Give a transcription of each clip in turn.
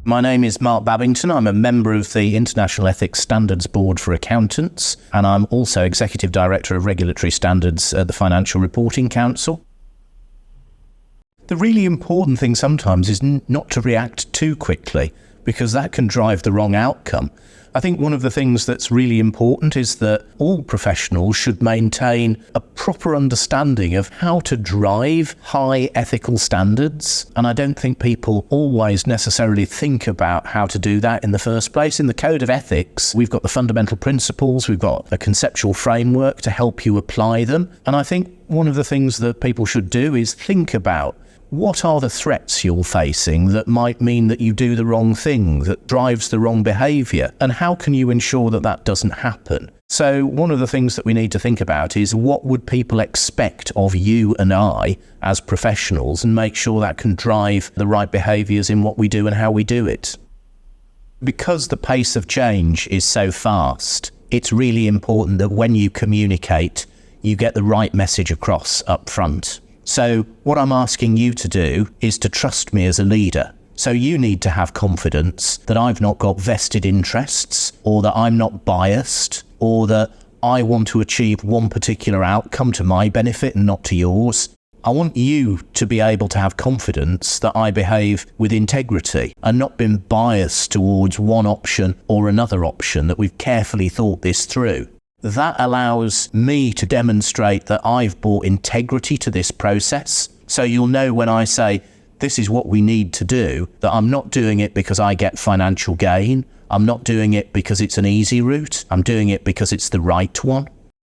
My name is Mark Babington. I'm a member of the International Ethics Standards Board for Accountants, and I'm also Executive Director of Regulatory Standards at the Financial Reporting Council. The really important thing sometimes is not to react too quickly, because that can drive the wrong outcome. I think one of the things that's really important is that all professionals should maintain a proper understanding of how to drive high ethical standards. And I don't think people always necessarily think about how to do that in the first place. In the Code of Ethics, we've got the fundamental principles, we've got a conceptual framework to help you apply them. And I think one of the things that people should do is think about what are the threats you're facing that might mean that you do the wrong thing, that drives the wrong behaviour, and how can you ensure that that doesn't happen? So one of the things that we need to think about is what would people expect of you and I as professionals, and make sure that can drive the right behaviours in what we do and how we do it. Because the pace of change is so fast, it's really important that when you communicate, you get the right message across up front. So what I'm asking you to do is to trust me as a leader. So you need to have confidence that I've not got vested interests, or that I'm not biased, or that I want to achieve one particular outcome to my benefit and not to yours. I want you to be able to have confidence that I behave with integrity and not been biased towards one option or another option, that we've carefully thought this through. That allows me to demonstrate that I've brought integrity to this process. So you'll know when I say, this is what we need to do, that I'm not doing it because I get financial gain. I'm not doing it because it's an easy route. I'm doing it because it's the right one.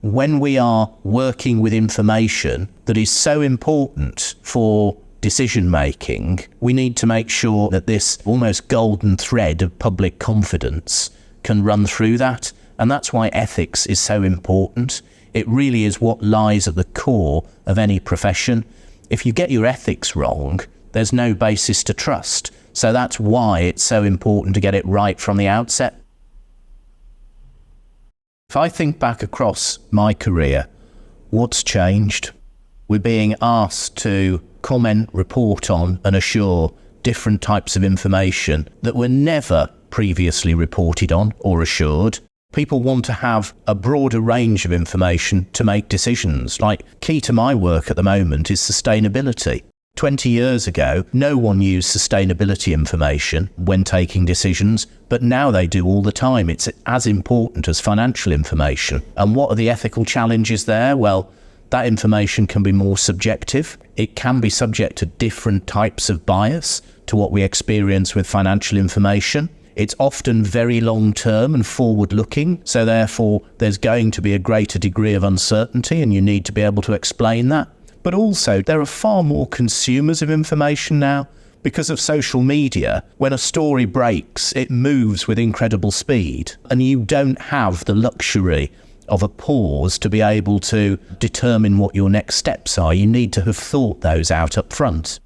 When we are working with information that is so important for decision making, we need to make sure that this almost golden thread of public confidence can run through that. And that's why ethics is so important. It really is what lies at the core of any profession. If you get your ethics wrong, there's no basis to trust. So that's why it's so important to get it right from the outset. If I think back across my career, what's changed? We're being asked to comment, report on, and assure different types of information that were never previously reported on or assured. People want to have a broader range of information to make decisions. Like, key to my work at the moment is sustainability. 20 years ago, no one used sustainability information when taking decisions, but now they do all the time. It's as important as financial information. And what are the ethical challenges there? Well, that information can be more subjective. It can be subject to different types of bias to what we experience with financial information. It's often very long-term and forward-looking, so therefore there's going to be a greater degree of uncertainty, and you need to be able to explain that. But also, there are far more consumers of information now. Because of social media, when a story breaks, it moves with incredible speed, and you don't have the luxury of a pause to be able to determine what your next steps are. You need to have thought those out up front.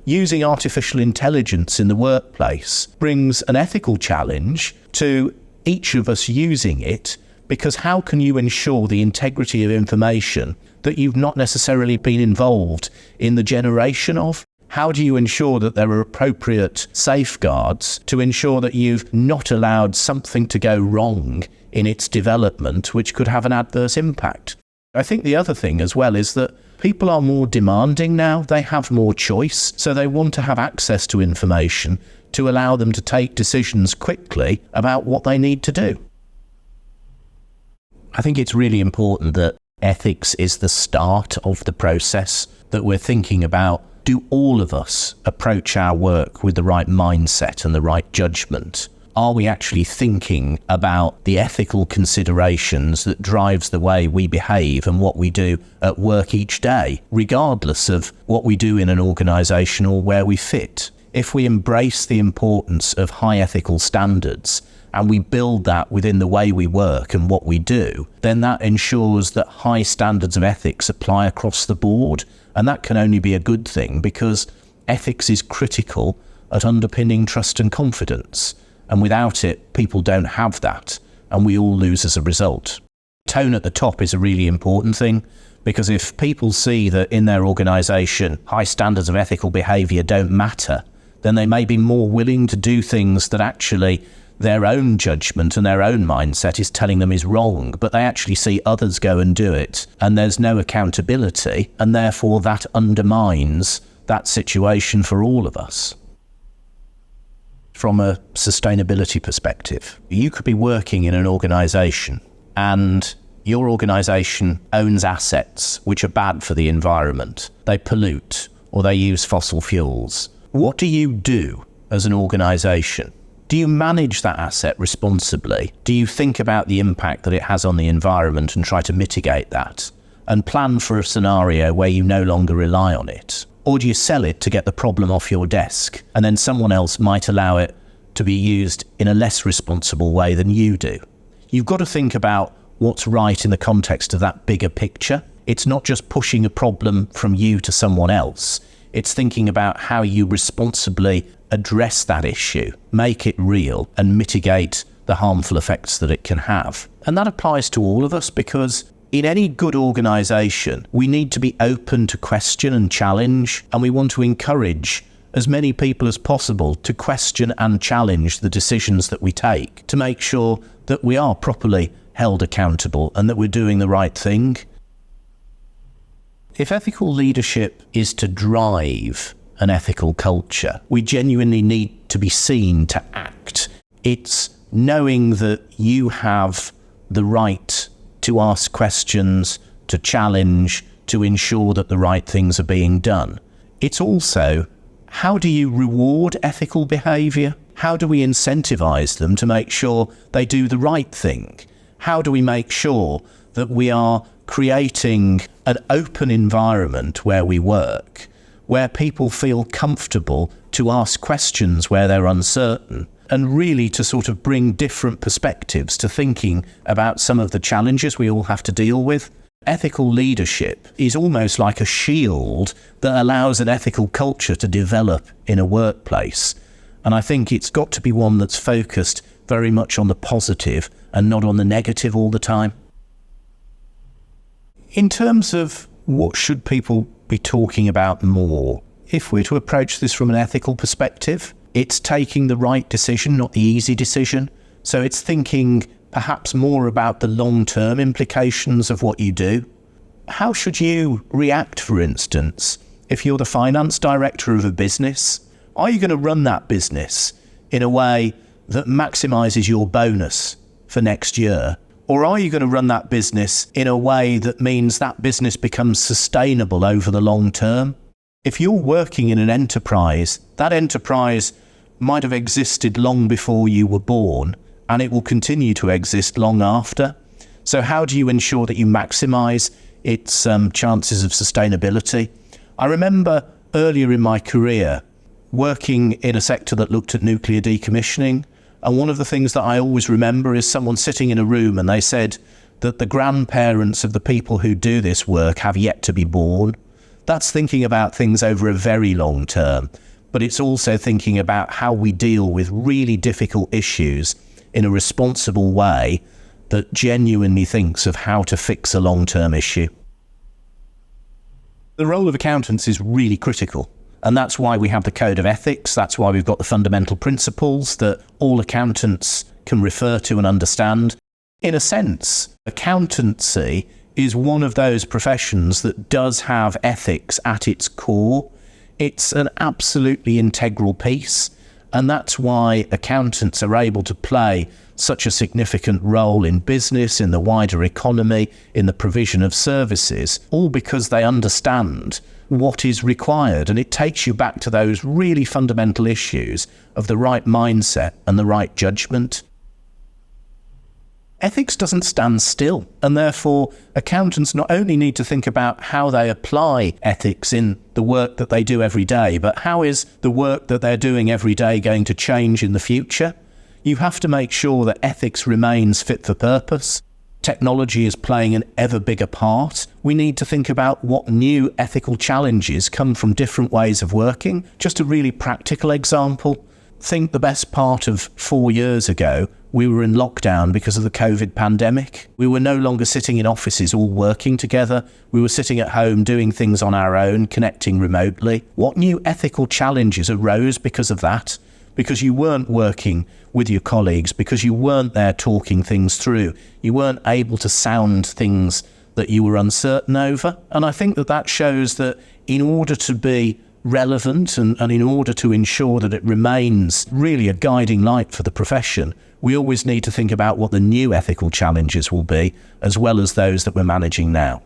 Using artificial intelligence in the workplace brings an ethical challenge to each of us using it, because how can you ensure the integrity of information that you've not necessarily been involved in the generation of? How do you ensure that there are appropriate safeguards to ensure that you've not allowed something to go wrong in its development which could have an adverse impact? I think the other thing as well is that people are more demanding now. They have more choice, so they want to have access to information to allow them to take decisions quickly about what they need to do. I think it's really important that ethics is the start of the process, that we're thinking about, do all of us approach our work with the right mindset and the right judgment? Are we actually thinking about the ethical considerations that drives the way we behave and what we do at work each day, regardless of what we do in an organisation or where we fit? If we embrace the importance of high ethical standards and we build that within the way we work and what we do, then that ensures that high standards of ethics apply across the board. And that can only be a good thing, because ethics is critical at underpinning trust and confidence. And without it, people don't have that, and we all lose as a result. Tone at the top is a really important thing, because if people see that in their organisation high standards of ethical behaviour don't matter, then they may be more willing to do things that actually their own judgment and their own mindset is telling them is wrong, but they actually see others go and do it, and there's no accountability, and therefore that undermines that situation for all of us. From a sustainability perspective, you could be working in an organisation and your organisation owns assets which are bad for the environment. They pollute or they use fossil fuels. What do you do as an organisation? Do you manage that asset responsibly? Do you think about the impact that it has on the environment and try to mitigate that and plan for a scenario where you no longer rely on it? Or do you sell it to get the problem off your desk and then someone else might allow it to be used in a less responsible way than you do? You've got to think about what's right in the context of that bigger picture. It's not just pushing a problem from you to someone else. It's thinking about how you responsibly address that issue, make it real, and mitigate the harmful effects that it can have. And that applies to all of us, because in any good organisation, we need to be open to question and challenge, and we want to encourage as many people as possible to question and challenge the decisions that we take to make sure that we are properly held accountable and that we're doing the right thing. If ethical leadership is to drive an ethical culture, we genuinely need to be seen to act. It's knowing that you have the right to ask questions, to challenge, to ensure that the right things are being done. It's also, how do you reward ethical behaviour? How do we incentivise them to make sure they do the right thing? How do we make sure that we are creating an open environment where we work, where people feel comfortable to ask questions where they're uncertain, and really to sort of bring different perspectives to thinking about some of the challenges we all have to deal with? Ethical leadership is almost like a shield that allows an ethical culture to develop in a workplace. And I think it's got to be one that's focused very much on the positive and not on the negative all the time. In terms of what should people be talking about more, if we're to approach this from an ethical perspective, it's taking the right decision, not the easy decision. So it's thinking perhaps more about the long-term implications of what you do. How should you react, for instance, if you're the finance director of a business? Are you going to run that business in a way that maximises your bonus for next year? Or are you going to run that business in a way that means that business becomes sustainable over the long term? If you're working in an enterprise, that enterprise might have existed long before you were born, and it will continue to exist long after. So how do you ensure that you maximise its chances of sustainability? I remember earlier in my career working in a sector that looked at nuclear decommissioning, and one of the things that I always remember is someone sitting in a room and they said that the grandparents of the people who do this work have yet to be born. That's thinking about things over a very long term, but it's also thinking about how we deal with really difficult issues in a responsible way that genuinely thinks of how to fix a long-term issue. The role of accountants is really critical, and that's why we have the Code of Ethics. That's why we've got the fundamental principles that all accountants can refer to and understand. In a sense, accountancy is one of those professions that does have ethics at its core. It's an absolutely integral piece, and that's why accountants are able to play such a significant role in business, in the wider economy, in the provision of services, all because they understand what is required. And it takes you back to those really fundamental issues of the right mindset and the right judgment. Ethics doesn't stand still, and therefore accountants not only need to think about how they apply ethics in the work that they do every day, but how is the work that they're doing every day going to change in the future? You have to make sure that ethics remains fit for purpose. Technology is playing an ever bigger part. We need to think about what new ethical challenges come from different ways of working. Just a really practical example. think the best part of 4 years ago, we were in lockdown because of the COVID pandemic. We were no longer sitting in offices all working together. We were sitting at home doing things on our own, connecting remotely. What new ethical challenges arose because of that? Because you weren't working with your colleagues, because you weren't there talking things through. You weren't able to sound things that you were uncertain over. And I think that shows that in order to be relevant and in order to ensure that it remains really a guiding light for the profession, we always need to think about what the new ethical challenges will be, as well as those that we're managing now.